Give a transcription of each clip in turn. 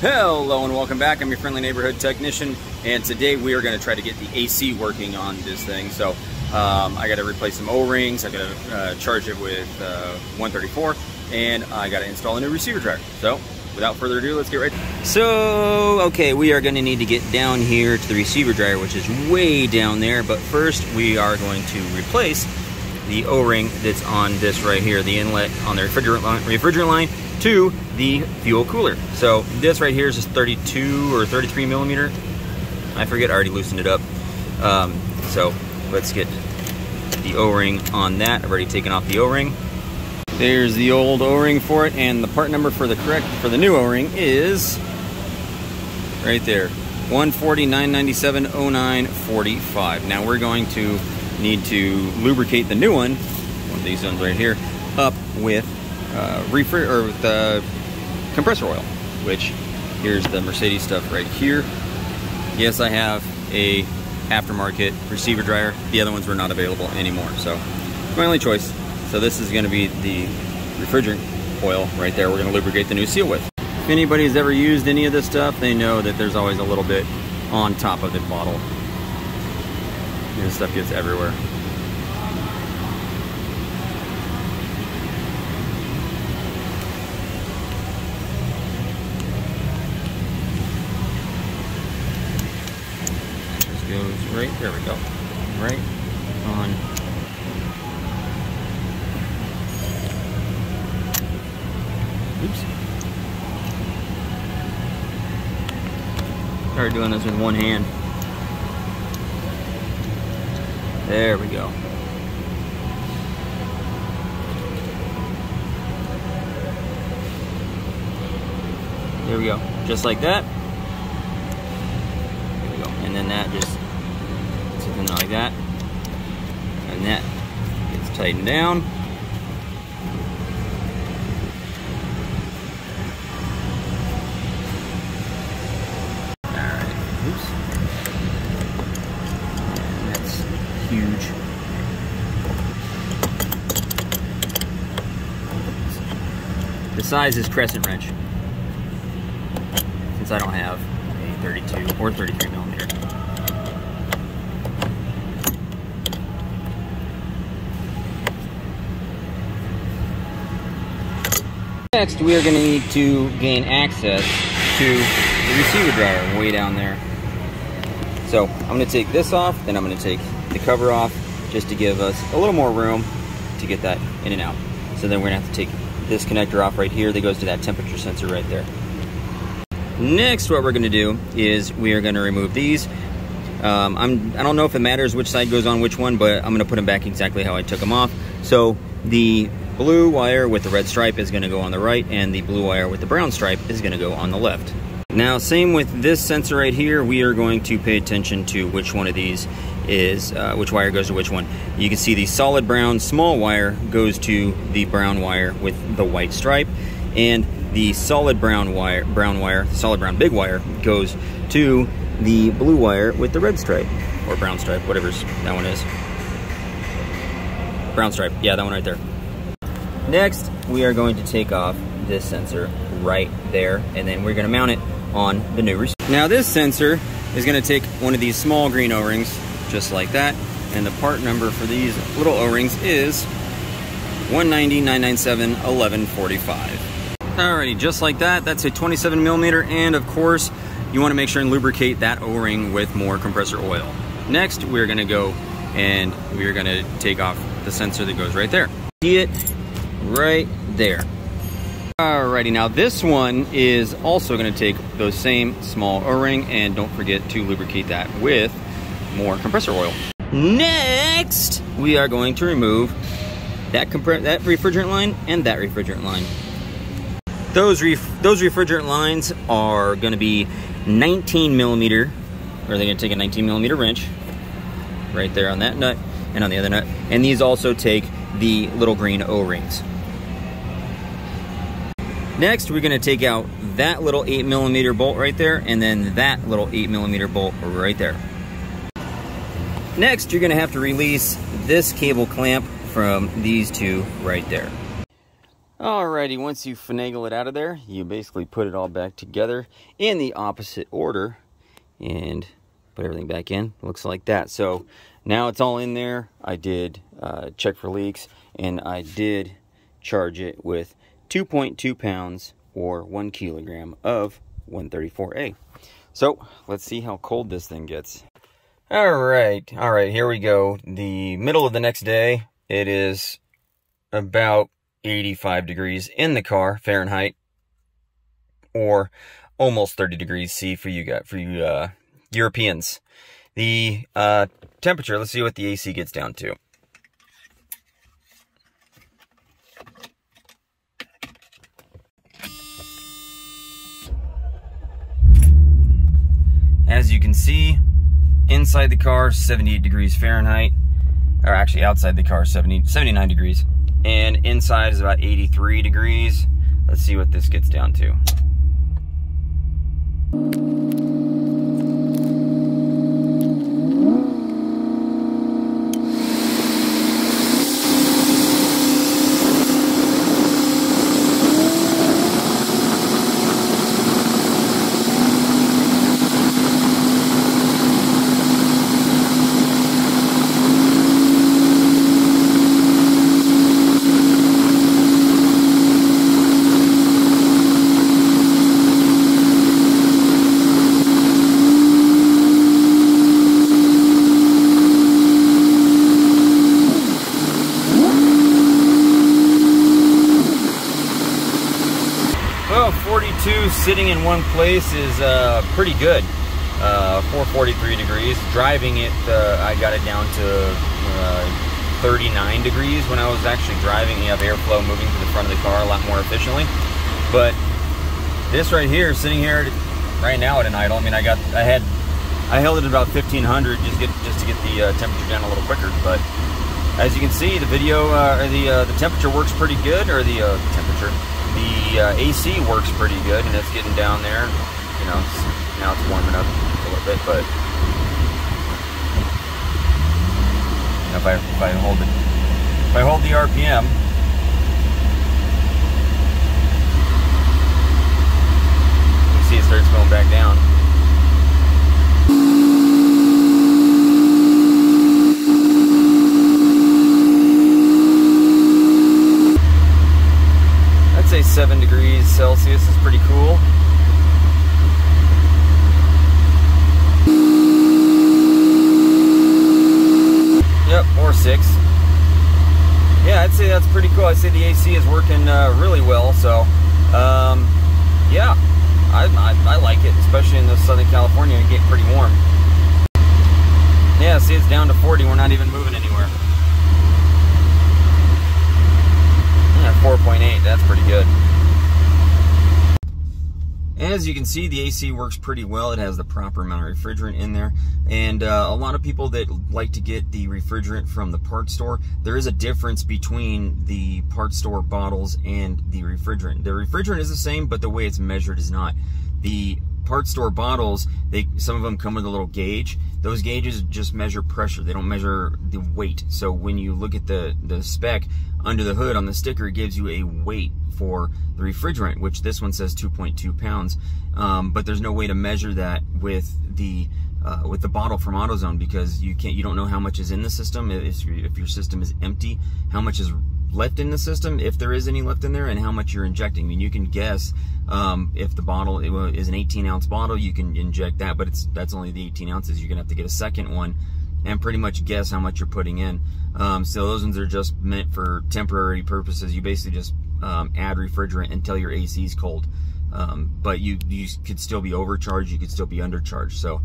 Hello and welcome back. I'm your friendly neighborhood technician, and today we are going to try to get the AC working on this thing. So I got to replace some O-rings, I got to charge it with 134, and I got to install a new receiver dryer. So without further ado, let's get right. So okay, we are going to need to get down here to the receiver dryer, which is way down there. But first, we are going to replace the O-ring that's on this right here, the inlet on the refrigerant line to the fuel cooler. So this right here is just 32 or 33 millimeter. I forget, I already loosened it up. So let's get the O-ring on that. I've already taken off the O-ring. There's the old O-ring for it, and the part number for the new O-ring is right there, 140-997-09-45. Now we're going to need to lubricate the new one of these ones right here, up with compressor oil, which here's the Mercedes stuff right here. Yes, I have a aftermarket receiver dryer. The other ones were not available anymore, so my only choice. So this is going to be the refrigerant oil right there. We're going to lubricate the new seal with. If anybody's ever used any of this stuff, they know that there's always a little bit on top of the bottle. This stuff gets everywhere. Goes right, there we go, right on. Oops. Started doing this with one hand. There we go. There we go, just like that. There we go, and then that just something like that, and that gets tightened down. Alright, oops. And that's huge. The size is crescent wrench, since I don't have a 32 or 33 millimeter. Next, we are going to need to gain access to the receiver dryer way down there. So I'm going to take this off, then I'm going to take the cover off, just to give us a little more room to get that in and out. So then we're going to have to take this connector off right here that goes to that temperature sensor right there. Next, what we're going to do is we are going to remove these. I don't know if it matters which side goes on which one, but I'm going to put them back exactly how I took them off. So the blue wire with the red stripe is going to go on the right, and the blue wire with the brown stripe is going to go on the left. Now, same with this sensor right here. We are going to pay attention to which one of these is, which wire goes to which one. You can see the solid brown small wire goes to the brown wire with the white stripe, and the solid brown solid brown big wire goes to the blue wire with the red stripe, or brown stripe, whatever that one is. Brown stripe, yeah, that one right there. Next, we are going to take off this sensor right there, and then we're going to mount it on the new receiver. Now this sensor is going to take one of these small green O-rings, just like that, and the part number for these little O-rings is 190-997-1145. Alrighty, just like that, that's a 27 millimeter, and of course, you want to make sure and lubricate that O-ring with more compressor oil. Next, we're going to go and we're going to take off the sensor that goes right there. See it? Right there. Alrighty, now this one is also going to take those same small O-ring, and don't forget to lubricate that with more compressor oil. Next, we are going to remove that refrigerant line and that refrigerant line. Those refrigerant lines are going to be 19 millimeter, or they're going to take a 19 millimeter wrench right there on that nut and on the other nut, and these also take the little green O-rings. Next, we're going to take out that little 8 millimeter bolt right there, and then that little 8 millimeter bolt right there. Next, you're going to have to release this cable clamp from these two right there. Alrighty, once you finagle it out of there, you basically put it all back together in the opposite order and put everything back in. Looks like that. So now it's all in there. I did check for leaks, and I did charge it with 2.2 pounds or 1 kilogram of 124A. So let's see how cold this thing gets. All right, here we go. The middle of the next day, it is about 85 degrees in the car, Fahrenheit, or almost 30 degrees C for you Europeans. The temperature, let's see what the AC gets down to. As you can see, inside the car, 78 degrees Fahrenheit, or actually outside the car, 79 degrees. And inside is about 83 degrees. Let's see what this gets down to. Well, 42 sitting in one place is pretty good. 443 degrees. Driving it, I got it down to 39 degrees when I was actually driving. You have airflow moving to the front of the car a lot more efficiently. But this right here, sitting here right now at an idle, I mean, I held it at about 1500 just to get the temperature down a little quicker. But as you can see, the video, the temperature works pretty good, or the AC works pretty good, and it's getting down there. You know, now it's warming up a little bit, but you know, if I hold the RPM, you see it starts going back down. I'd say 7 degrees Celsius is pretty cool. Yep, or 6. Yeah, I'd say that's pretty cool. I'd say the AC is working really well. So, yeah, I like it, especially in Southern California. It gets pretty warm. Yeah, see, it's down to 40. We're not even moving anywhere. Yeah, 4.8. That's pretty good. As you can see, the AC works pretty well. It has the proper amount of refrigerant in there. And a lot of people that like to get the refrigerant from the parts store, there is a difference between the parts store bottles and the refrigerant. The refrigerant is the same, but the way it's measured is not. The parts store bottles, some of them come with a little gauge. Those gauges just measure pressure. They don't measure the weight. So when you look at the spec under the hood on the sticker, it gives you a weight for the refrigerant, which this one says 2.2 pounds. But there's no way to measure that with the bottle from AutoZone, because you don't know how much is in the system. If your system is empty, how much is left in the system, if there is any left in there, and how much you're injecting. I mean, you can guess if the bottle is an 18-ounce bottle, you can inject that, but that's only the 18 ounces. You're gonna have to get a second one and pretty much guess how much you're putting in. So those ones are just meant for temporary purposes. You basically just add refrigerant until your AC is cold. But you could still be overcharged, you could still be undercharged. So,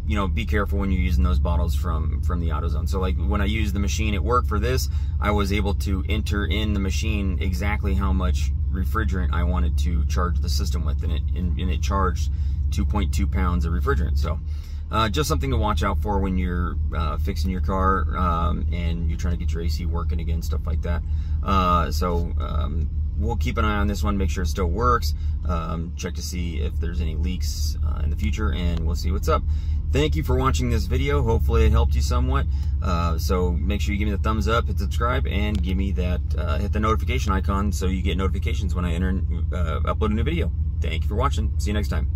you know, be careful when you're using those bottles from the AutoZone. So like when I used the machine at work for this, I was able to enter in the machine exactly how much refrigerant I wanted to charge the system with, and it charged 2.2 pounds of refrigerant. So just something to watch out for when you're fixing your car and you're trying to get your AC working again, stuff like that. we'll keep an eye on this one, make sure it still works, check to see if there's any leaks in the future, and we'll see what's up. Thank you for watching this video. Hopefully it helped you somewhat. So make sure you give me the thumbs up, hit subscribe, and give me that, hit the notification icon so you get notifications when I upload a new video. Thank you for watching. See you next time.